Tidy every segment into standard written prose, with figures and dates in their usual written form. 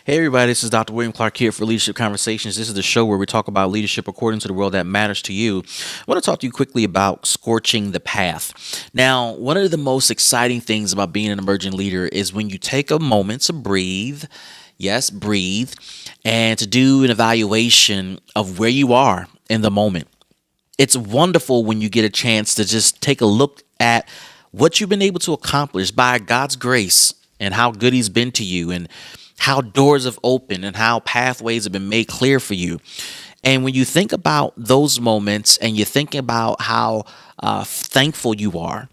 Hey everybody, this is Dr. William Clark here for Leadership Conversations. This is the show where we talk about leadership according to the world that matters to you. I want to talk to you quickly about scorching the path. Now, one of the most exciting things about being an emerging leader is when you take a moment to breathe, yes, breathe, and to do an evaluation of where you are in the moment. It's wonderful when you get a chance to just take a look at what you've been able to accomplish by God's grace and how good He's been to you and how doors have opened and how pathways have been made clear for you. And when you think about those moments and you think about how thankful you are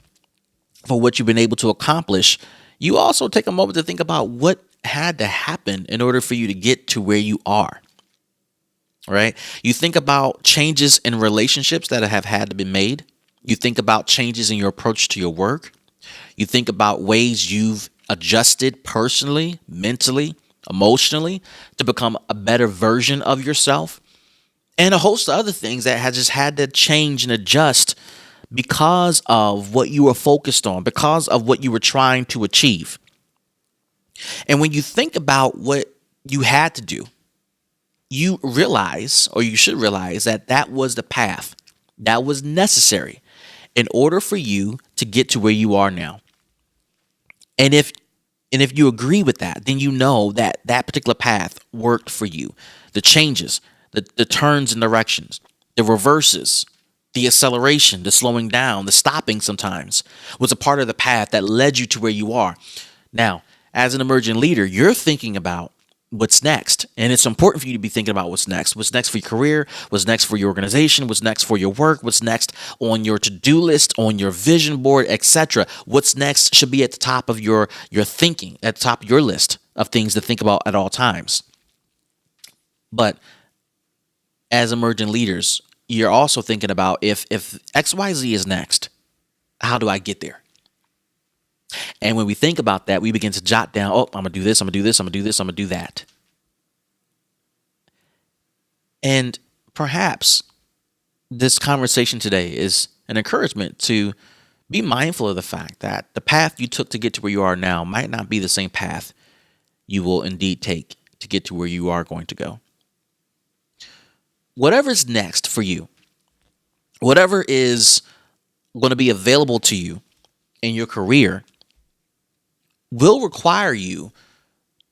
for what you've been able to accomplish, you also take a moment to think about what had to happen in order for you to get to where you are. Right? You think about changes in relationships that have had to be made. You think about changes in your approach to your work. You think about ways you've adjusted personally, mentally, emotionally to become a better version of yourself. And a host of other things that has just had to change and adjust because of what you were focused on, because of what you were trying to achieve. And when you think about what you had to do, you realize, or you should realize, that that was the path that was necessary in order for you to get to where you are now. And if you agree with that, then you know that that particular path worked for you. The changes, the turns and directions, the reverses, the acceleration, the slowing down, the stopping sometimes was a part of the path that led you to where you are. Now, as an emerging leader, you're thinking about what's next. And it's important for you to be thinking about what's next. What's next for your career? What's next for your organization? What's next for your work? What's next on your to-do list, on your vision board, etc. What's next should be at the top of your thinking, at the top of your list of things to think about at all times. But as emerging leaders, you're also thinking about if XYZ is next, how do I get there? And when we think about that, we begin to jot down, oh, I'm going to do this, I'm going to do this, I'm going to do this, I'm going to do that. And perhaps this conversation today is an encouragement to be mindful of the fact that the path you took to get to where you are now might not be the same path you will indeed take to get to where you are going to go. Whatever's next for you, whatever is going to be available to you in your career, will require you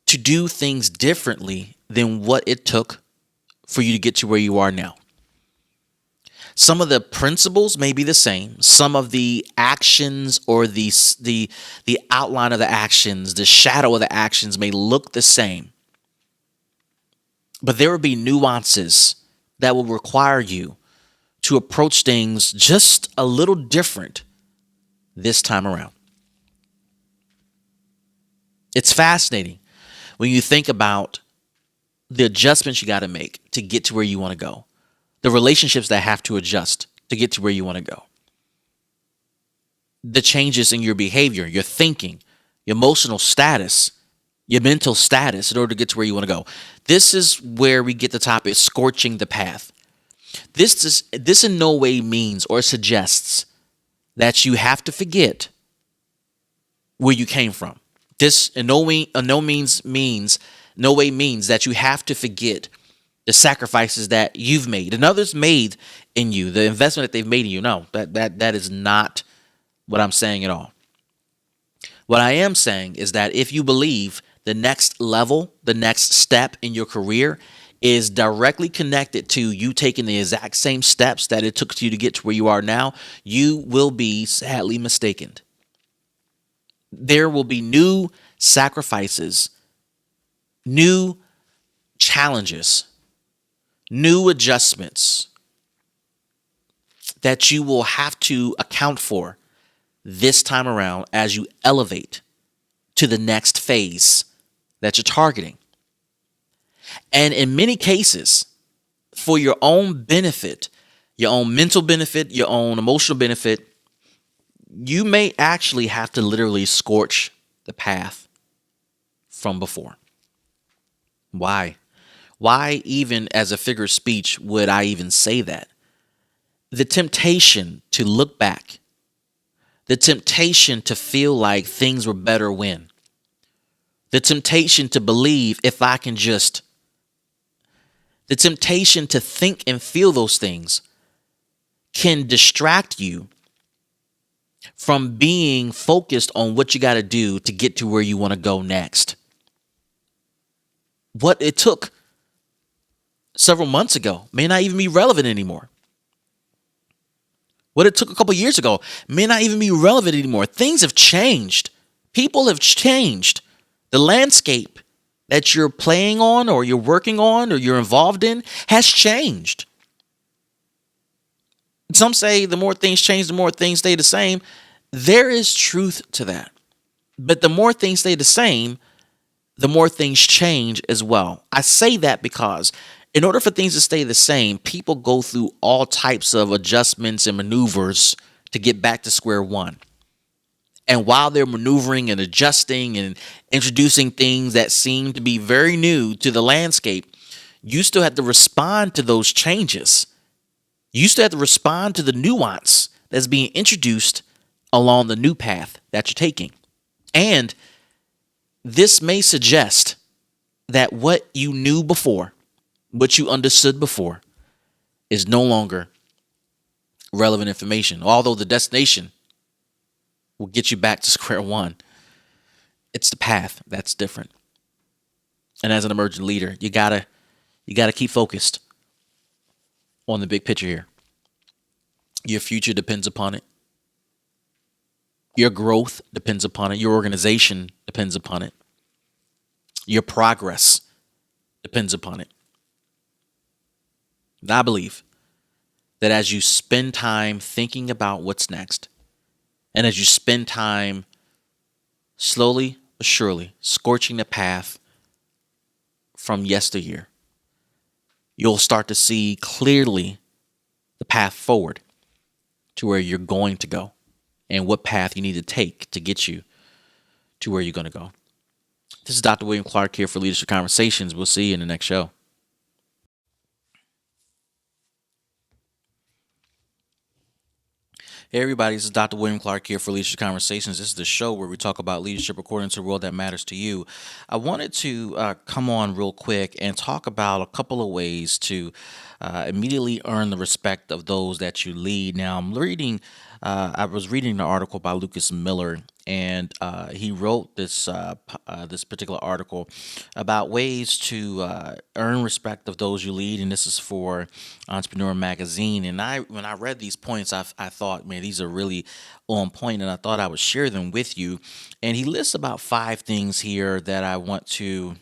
to do things differently than what it took for you to get to where you are now. Some of the principles may be the same. Some of the actions or the outline of the actions, the shadow of the actions may look the same. But there will be nuances that will require you to approach things just a little different this time around. It's fascinating when you think about the adjustments you got to make to get to where you want to go, the relationships that have to adjust to get to where you want to go, the changes in your behavior, your thinking, your emotional status, your mental status in order to get to where you want to go. This is where we get the topic scorching the path. This in no way means or suggests that you have to forget where you came from. This in no way means that you have to forget the sacrifices that you've made and others made in you, the investment that they've made in you. No, that is not what I'm saying at all. What I am saying is that if you believe the next level, the next step in your career is directly connected to you taking the exact same steps that it took you to get to where you are now, you will be sadly mistaken. There will be new sacrifices, new challenges, new adjustments that you will have to account for this time around as you elevate to the next phase that you're targeting. And in many cases, for your own benefit, your own mental benefit, your own emotional benefit, you may actually have to literally scorch the path from before. Why? Why even as a figure of speech would I even say that? The temptation to look back, the temptation to feel like things were better when, The temptation to believe if I can just, the temptation to think and feel those things can distract you from being focused on what you got to do to get to where you want to go next. What it took several months ago may not even be relevant anymore. What it took a couple years ago may not even be relevant anymore. Things have changed. People have changed. The landscape that you're playing on or you're working on or you're involved in has changed. Some say the more things change, the more things stay the same. There is truth to that. But the more things stay the same, the more things change as well. I say that because in order for things to stay the same, people go through all types of adjustments and maneuvers to get back to square one. And while they're maneuvering and adjusting and introducing things that seem to be very new to the landscape, you still have to respond to those changes. You still have to respond to the nuance that's being introduced along the new path that you're taking. And this may suggest that what you knew before, what you understood before, is no longer relevant information. Although the destination will get you back to square one, it's the path that's different. And as an emerging leader, you gotta keep focused on the big picture here. Your future depends upon it. Your growth depends upon it. Your organization depends upon it. Your progress depends upon it. And I believe that as you spend time thinking about what's next, and as you spend time slowly but surely scorching the path from yesteryear, you'll start to see clearly the path forward to where you're going to go and what path you need to take to get you to where you're going to go. This is Dr. William Clark here for Leadership Conversations. We'll see you in the next show. Hey everybody, this is Dr. William Clark here for Leadership Conversations. This is the show where we talk about leadership according to the world that matters to you. I wanted to come on real quick and talk about a couple of ways to immediately earn the respect of those that you lead. Now, I was reading an article by Lucas Miller, and he wrote this particular article about ways to earn respect of those you lead, and this is for Entrepreneur Magazine. And when I read these points, I thought, man, these are really on point, and I thought I would share them with you. And he lists about 5 things here that I want to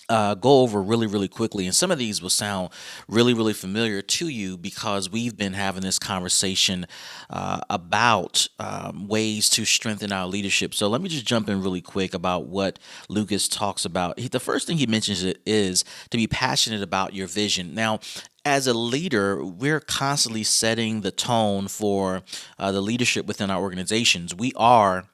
go over really, really quickly. And some of these will sound really, really familiar to you because we've been having this conversation about ways to strengthen our leadership. So let me just jump in really quick about what Lucas talks about. The first thing he mentions is to be passionate about your vision. Now, as a leader, we're constantly setting the tone for the leadership within our organizations. We are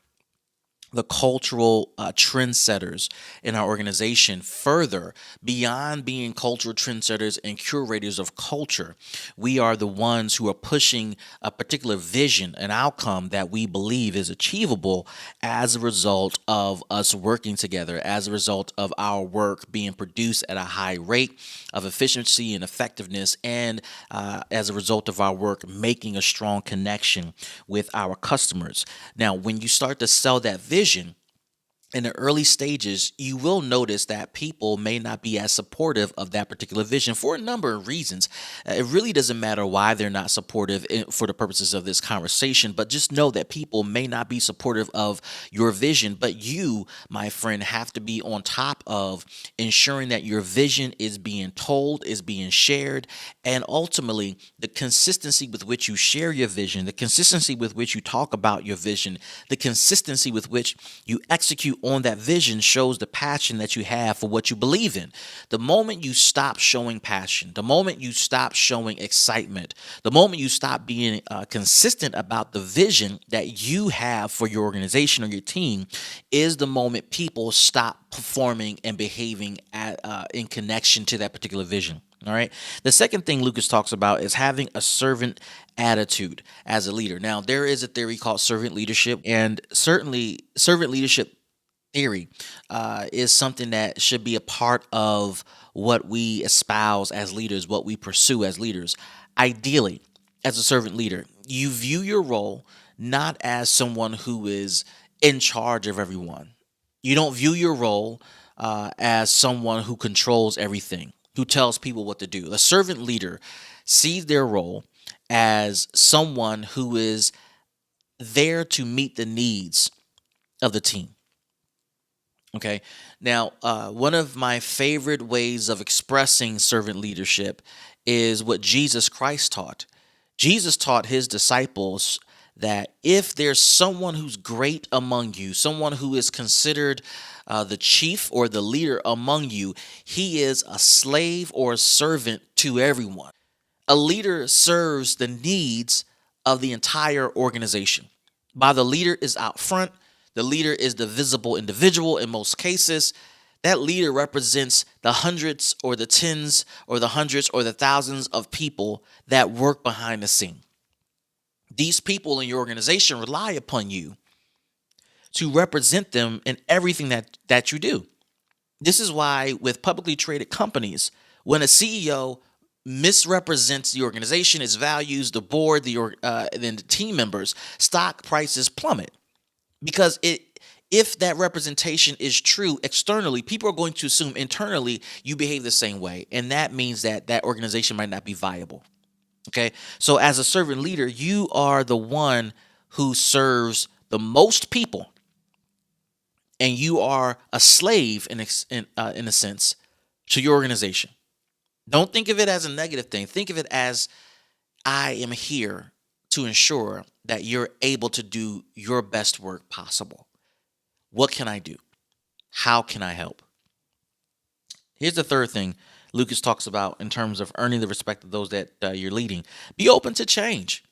the cultural trendsetters in our organization. Further, beyond being cultural trendsetters and curators of culture, we are the ones who are pushing a particular vision, an outcome that we believe is achievable as a result of us working together, as a result of our work being produced at a high rate of efficiency and effectiveness, and as a result of our work making a strong connection with our customers. Now, when you start to sell that vision, in the early stages, you will notice that people may not be as supportive of that particular vision for a number of reasons. It really doesn't matter why they're not supportive for the purposes of this conversation, but just know that people may not be supportive of your vision. But you, my friend, have to be on top of ensuring that your vision is being told, is being shared, and ultimately the consistency with which you share your vision, the consistency with which you talk about your vision, the consistency with which you execute on that vision shows the passion that you have for what you believe in. The moment you stop showing passion, the moment you stop showing excitement, the moment you stop being consistent about the vision that you have for your organization or your team, is the moment people stop performing and behaving in connection to that particular vision. All right. The second thing Lucas talks about is having a servant attitude as a leader. Now, there is a theory called servant leadership, and certainly servant leadership theory is something that should be a part of what we espouse as leaders, what we pursue as leaders. Ideally, as a servant leader, you view your role not as someone who is in charge of everyone. You don't view your role as someone who controls everything, who tells people what to do. A servant leader sees their role as someone who is there to meet the needs of the team. Okay. Now, one of my favorite ways of expressing servant leadership is what Jesus Christ taught. Jesus taught his disciples that if there's someone who's great among you, someone who is considered the chief or the leader among you, he is a slave or a servant to everyone. A leader serves the needs of the entire organization. While the leader is out front, the leader is the visible individual in most cases. That leader represents the hundreds or the tens or the hundreds or the thousands of people that work behind the scene. These people in your organization rely upon you to represent them in everything that you do. This is why with publicly traded companies, when a CEO misrepresents the organization, its values, the board, then the team members, stock prices plummet because if that representation is true externally, people are going to assume internally you behave the same way, and that means that that organization might not be viable. Okay, so as a servant leader, you are the one who serves the most people, and you are a slave in a sense to your organization. Don't think of it as a negative thing. Think of it as I am here to ensure that you're able to do your best work possible. What can I do? How can I help? Here's the third thing Lucas talks about in terms of earning the respect of those that you're leading. Be open to change.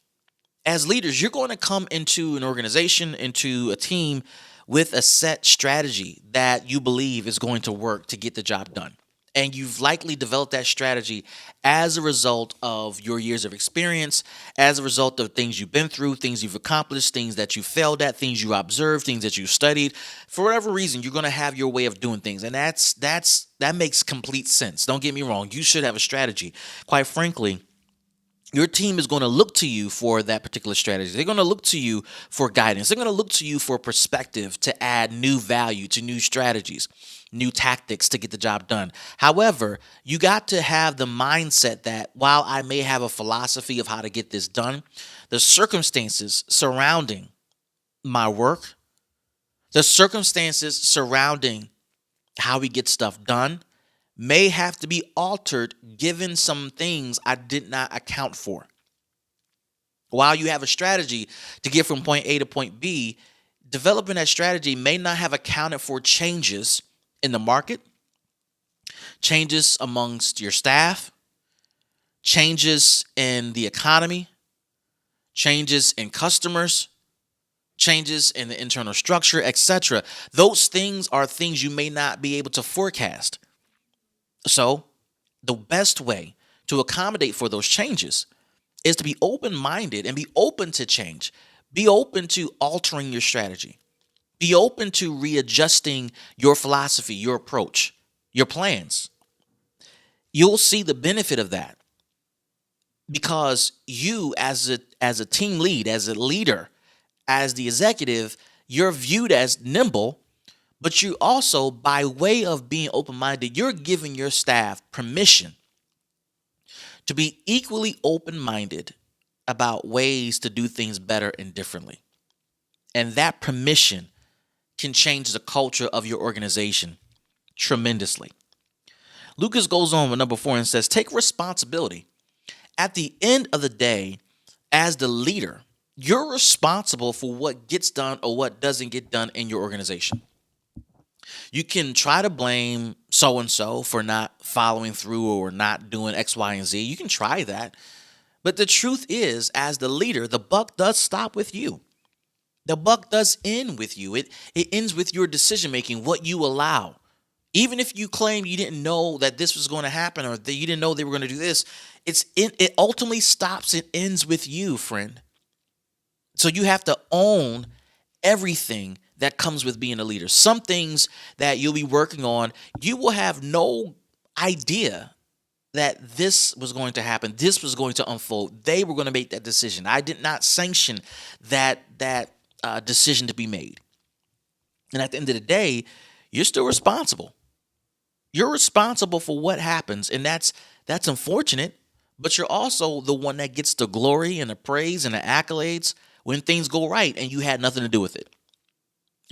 As leaders, you're going to come into an organization, into a team with a set strategy that you believe is going to work to get the job done. And you've likely developed that strategy as a result of your years of experience, as a result of things you've been through, things you've accomplished, things that you failed at, things you observed, things that you studied. For whatever reason, you're going to have your way of doing things. And that makes complete sense. Don't get me wrong. You should have a strategy. Quite frankly, your team is going to look to you for that particular strategy. They're going to look to you for guidance. They're going to look to you for perspective to add new value to new strategies, new tactics to get the job done. However, you got to have the mindset that while I may have a philosophy of how to get this done, the circumstances surrounding my work, the circumstances surrounding how we get stuff done may have to be altered given some things I did not account for. While you have a strategy to get from point A to point B, developing that strategy may not have accounted for changes in the market, changes amongst your staff, changes in the economy, changes in customers, changes in the internal structure, etc. Those things are things you may not be able to forecast. So the best way to accommodate for those changes is to be open-minded and be open to change. Be open to altering your strategy. Be open to readjusting your philosophy, your approach, your plans. You'll see the benefit of that because you as a team lead, as a leader, as the executive, you're viewed as nimble. But you also, by way of being open-minded, you're giving your staff permission to be equally open-minded about ways to do things better and differently. And that permission can change the culture of your organization tremendously. Lucas goes on with number 4 and says, take responsibility. At the end of the day, as the leader, you're responsible for what gets done or what doesn't get done in your organization. You can try to blame so-and-so for not following through or not doing X, Y, and Z. You can try that. But the truth is, as the leader, the buck does stop with you. The buck does end with you. It ends with your decision-making, what you allow. Even if you claim you didn't know that this was going to happen or that you didn't know they were going to do this, it ultimately stops and ends with you, friend. So you have to own everything that comes with being a leader. Some things that you'll be working on, you will have no idea that this was going to happen. This was going to unfold. They were going to make that decision. I did not sanction that decision to be made. And at the end of the day, you're still responsible. You're responsible for what happens, and that's unfortunate. But you're also the one that gets the glory and the praise and the accolades when things go right, and you had nothing to do with it.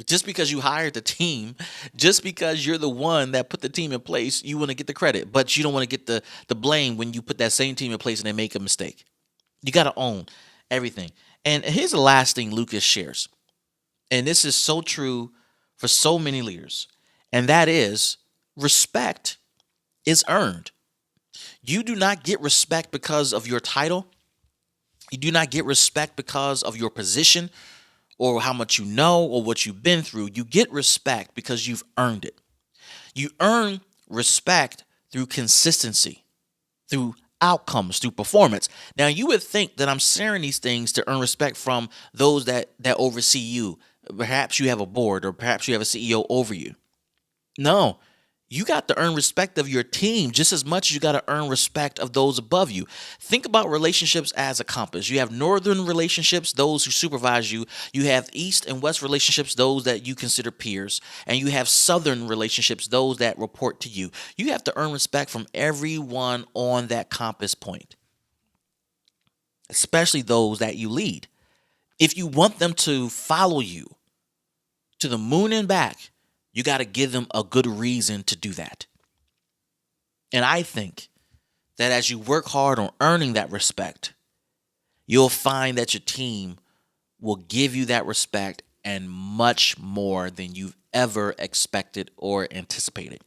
Just because you hired the team, just because you're the one that put the team in place, you want to get the credit, but you don't want to get the blame when you put that same team in place and they make a mistake. You got to own everything. And here's the last thing Lucas shares, and this is so true for so many leaders, and that is respect is earned. You do not get respect because of your title. You do not get respect because of your position or how much you know or what you've been through. You get respect because you've earned it. You earn respect through consistency, through outcomes, through performance. Now, you would think that I'm sharing these things to earn respect from those that oversee you. Perhaps you have a board or perhaps you have a CEO over you. No, you got to earn respect of your team just as much as you got to earn respect of those above you. Think about relationships as a compass. You have northern relationships, those who supervise you. You have east and west relationships, those that you consider peers. And you have southern relationships, those that report to you. You have to earn respect from everyone on that compass point, especially those that you lead. If you want them to follow you to the moon and back, you got to give them a good reason to do that. And I think that as you work hard on earning that respect, you'll find that your team will give you that respect and much more than you've ever expected or anticipated.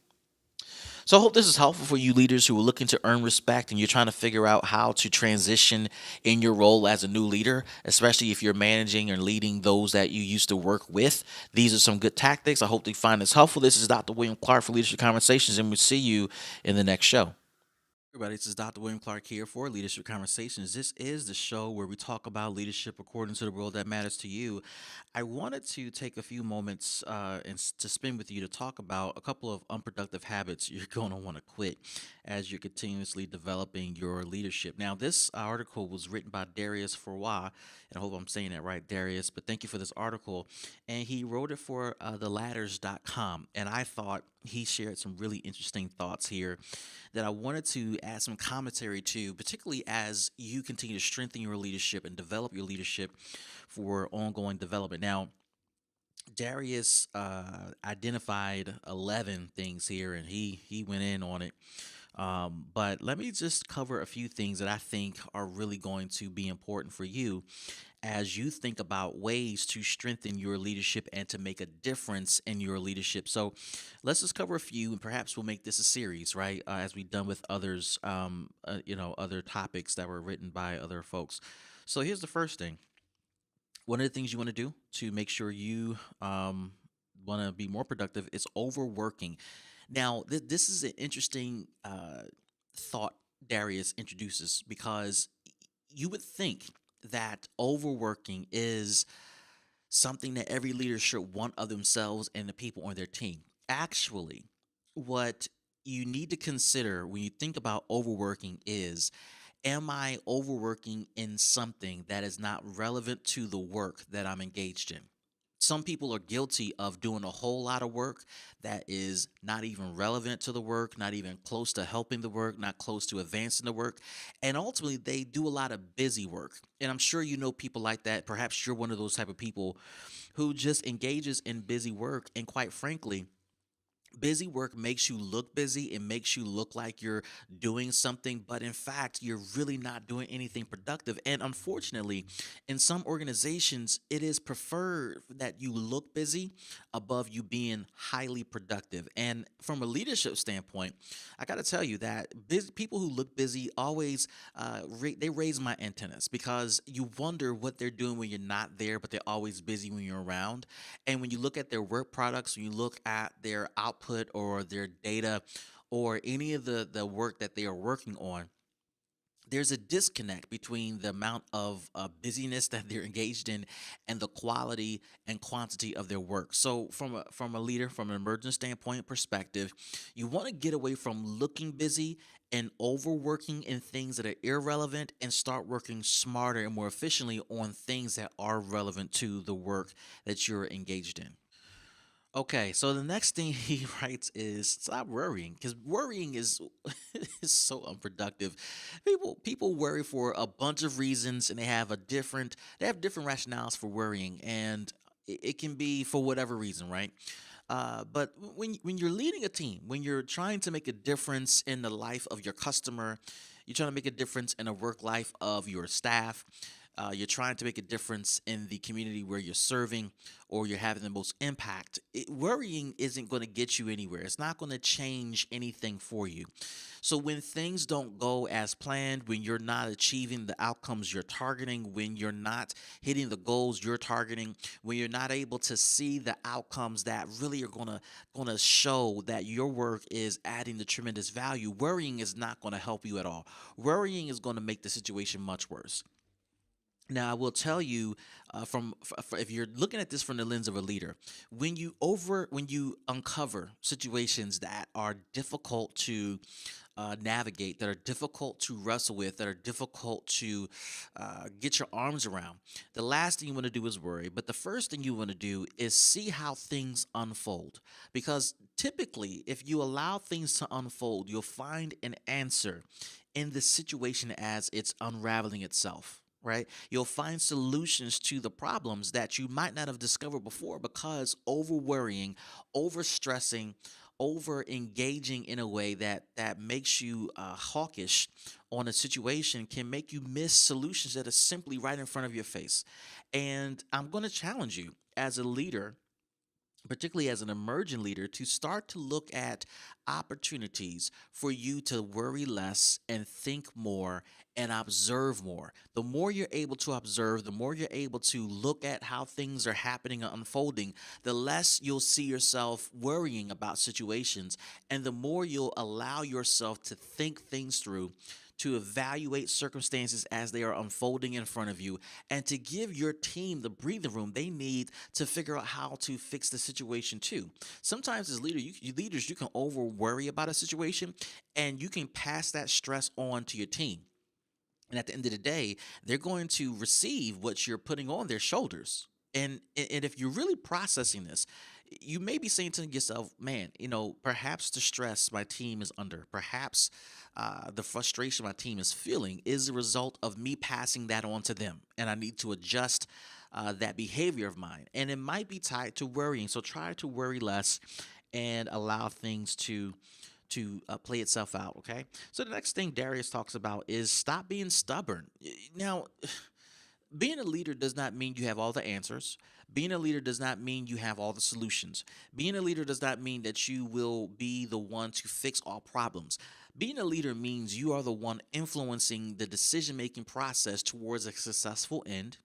So I hope this is helpful for you leaders who are looking to earn respect and you're trying to figure out how to transition in your role as a new leader, especially if you're managing and leading those that you used to work with. These are some good tactics. I hope you find this helpful. This is Dr. William Clark for Leadership Conversations, and we'll see you in the next show. Everybody, this is Dr. William Clark here for Leadership Conversations. This is the show where we talk about leadership according to the world that matters to you. I wanted to take a few moments to spend with you to talk about a couple of unproductive habits you're going to want to quit as you're continuously developing your leadership. Now, this article was written by Darius Forwa, and I hope I'm saying that right, Darius, but thank you for this article. And he wrote it for theladders.com, and I thought he shared some really interesting thoughts here that I wanted to add some commentary to, particularly as you continue to strengthen your leadership and develop your leadership for ongoing development. Now, Darius identified 11 things here, and he went in on it. But let me just cover a few things that I think are really going to be important for you as you think about ways to strengthen your leadership and to make a difference in your leadership. So let's just cover a few, and perhaps we'll make this a series, right? As we've done with others, other topics that were written by other folks. So here's the first thing. One of the things you want to do to make sure you want to be more productive is overworking. Now, this is an interesting thought Darius introduces because you would think that overworking is something that every leader should want of themselves and the people on their team. Actually, what you need to consider when you think about overworking is, am I overworking in something that is not relevant to the work that I'm engaged in? Some people are guilty of doing a whole lot of work that is not even relevant to the work, not even close to helping the work, not close to advancing the work. And ultimately, they do a lot of busy work. And I'm sure you know people like that. Perhaps you're one of those type of people who just engages in busy work. And quite frankly, busy work makes you look busy. It makes you look like you're doing something, but in fact, you're really not doing anything productive. And unfortunately, in some organizations, it is preferred that you look busy above you being highly productive. And from a leadership standpoint, I got to tell you that people who look busy always they raise my antennas because you wonder what they're doing when you're not there, but they're always busy when you're around. And when you look at their work products, when you look at their output or their data or any of the work that they are working on, there's a disconnect between the amount of busyness that they're engaged in and the quality and quantity of their work. So from a leader, from an emergent standpoint perspective, you want to get away from looking busy and overworking in things that are irrelevant and start working smarter and more efficiently on things that are relevant to the work that you're engaged in. Okay, so the next thing he writes is stop worrying because worrying is is so unproductive. People worry for a bunch of reasons and they have different rationales for worrying, and it can be for whatever reason, right? But when you're leading a team, when you're trying to make a difference in the life of your customer, you're trying to make a difference in the work life of your staff. You're trying to make a difference in the community where you're serving or you're having the most impact. Worrying isn't going to get you anywhere. It's not going to change anything for you. So when things don't go as planned, when you're not achieving the outcomes you're targeting, when you're not hitting the goals you're targeting, when you're not able to see the outcomes that really are going to show that your work is adding the tremendous value, worrying is not going to help you at all. Worrying is going to make the situation much worse. Now, I will tell you, if you're looking at this from the lens of a leader, when you uncover situations that are difficult to navigate, that are difficult to wrestle with, that are difficult to get your arms around, the last thing you want to do is worry. But the first thing you want to do is see how things unfold, because typically, if you allow things to unfold, you'll find an answer in the situation as it's unraveling itself, right? You'll find solutions to the problems that you might not have discovered before because over worrying, over stressing, over engaging in a way that makes you hawkish on a situation can make you miss solutions that are simply right in front of your face. And I'm going to challenge you as a leader, particularly as an emerging leader, to start to look at opportunities for you to worry less and think more and observe more. The more you're able to observe, the more you're able to look at how things are happening and unfolding, the less you'll see yourself worrying about situations, and the more you'll allow yourself to think things through, to evaluate circumstances as they are unfolding in front of you, and to give your team the breathing room they need to figure out how to fix the situation too. Sometimes as leaders, you can over worry about a situation and you can pass that stress on to your team. And at the end of the day, they're going to receive what you're putting on their shoulders. And if you're really processing this, you may be saying to yourself, man, perhaps the stress my team is under, perhaps the frustration my team is feeling is a result of me passing that on to them. And I need to adjust that behavior of mine. And it might be tied to worrying. So try to worry less and allow things to play itself out. Okay. So the next thing Darius talks about is stop being stubborn. Now, being a leader does not mean you have all the answers. Being a leader does not mean you have all the solutions. Being a leader does not mean that you will be the one to fix all problems. Being a leader means you are the one influencing the decision making process towards a successful end,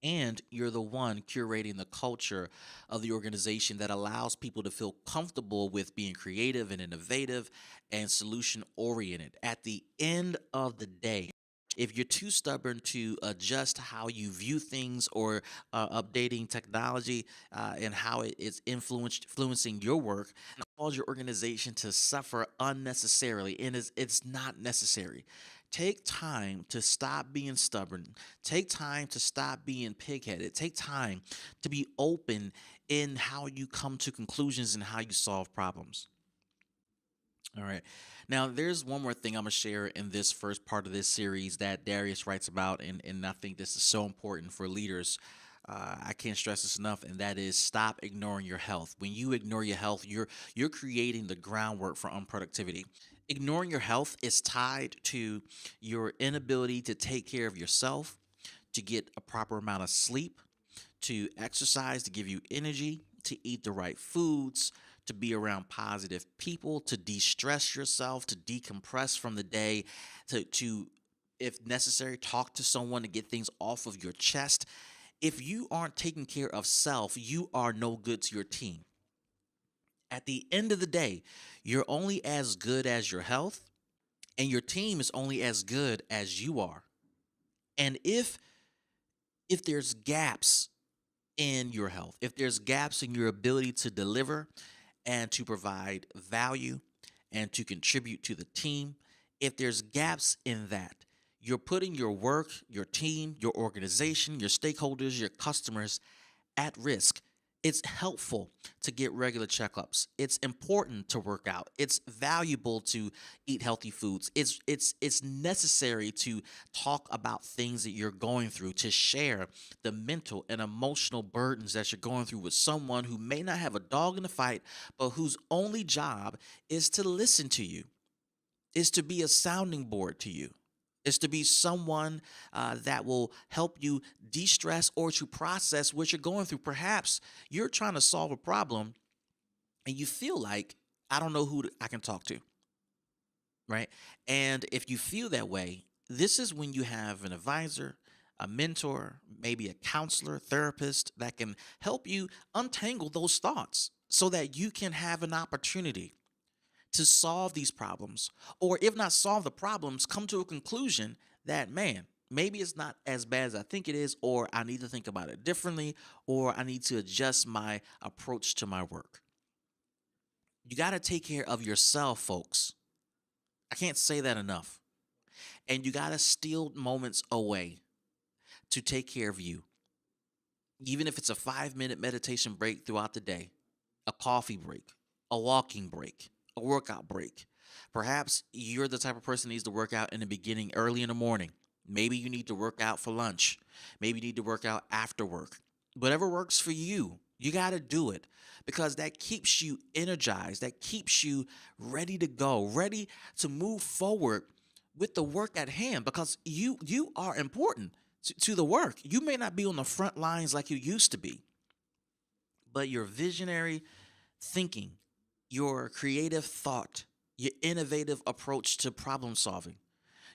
and you're the one curating the culture of the organization that allows people to feel comfortable with being creative and innovative and solution oriented. At the end of the day, if you're too stubborn to adjust how you view things or updating technology and how it is influencing your work, it cause your organization to suffer unnecessarily, and it's not necessary. Take time to stop being stubborn. Take time to stop being pigheaded. Take time to be open in how you come to conclusions and how you solve problems. All right. Now, there's one more thing I'm going to share in this first part of this series that Darius writes about, and I think this is so important for leaders. I can't stress this enough, and that is stop ignoring your health. When you ignore your health, you're creating the groundwork for unproductivity. Ignoring your health is tied to your inability to take care of yourself, to get a proper amount of sleep, to exercise to give you energy, to eat the right foods, to be around positive people, to de stress yourself, to decompress from the day, to, if necessary, talk to someone to get things off of your chest. If you aren't taking care of self, you are no good to your team. At the end of the day, you're only as good as your health, and your team is only as good as you are. And if there's gaps in your health, if there's gaps in your ability to deliver and to provide value and to contribute to the team, if there's gaps in that, you're putting your work, your team, your organization, your stakeholders, your customers at risk. It's helpful to get regular checkups. It's important to work out. It's valuable to eat healthy foods. It's necessary to talk about things that you're going through, to share the mental and emotional burdens that you're going through with someone who may not have a dog in the fight, but whose only job is to listen to you, is to be a sounding board to you, is to be someone that will help you de-stress or to process what you're going through. Perhaps you're trying to solve a problem and you feel like, I don't know who I can talk to, right? And if you feel that way, this is when you have an advisor, a mentor, maybe a counselor, therapist that can help you untangle those thoughts so that you can have an opportunity to solve these problems, or if not solve the problems, come to a conclusion that, man, maybe it's not as bad as I think it is, or I need to think about it differently, or I need to adjust my approach to my work. You got to take care of yourself, folks. I can't say that enough. And you got to steal moments away to take care of you. Even if it's a 5-minute meditation break throughout the day, a coffee break, a walking break, a workout break. Perhaps you're the type of person that needs to work out in the beginning, early in the morning. Maybe you need to work out for lunch. Maybe you need to work out after work. Whatever works for you, you got to do it because that keeps you energized. That keeps you ready to go, ready to move forward with the work at hand because you are important to the work. You may not be on the front lines like you used to be, but your visionary thinking, your creative thought, your innovative approach to problem solving,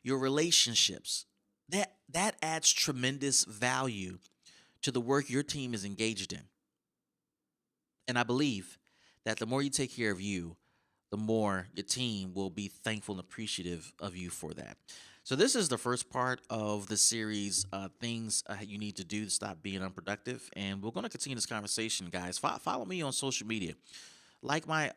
your relationships, that adds tremendous value to the work your team is engaged in. And I believe that the more you take care of you, the more your team will be thankful and appreciative of you for that. So this is the first part of the series, things you need to do to stop being unproductive, and we're going to continue this conversation, guys. Follow me on social media. Like my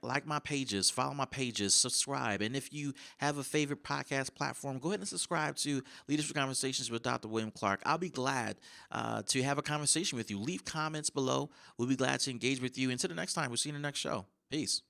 pages, follow my pages, subscribe, and if you have a favorite podcast platform, go ahead and subscribe to Leadership Conversations with Dr. William Clark. I'll be glad to have a conversation with you. Leave comments below. We'll be glad to engage with you. Until the next time, we'll see you in the next show. Peace.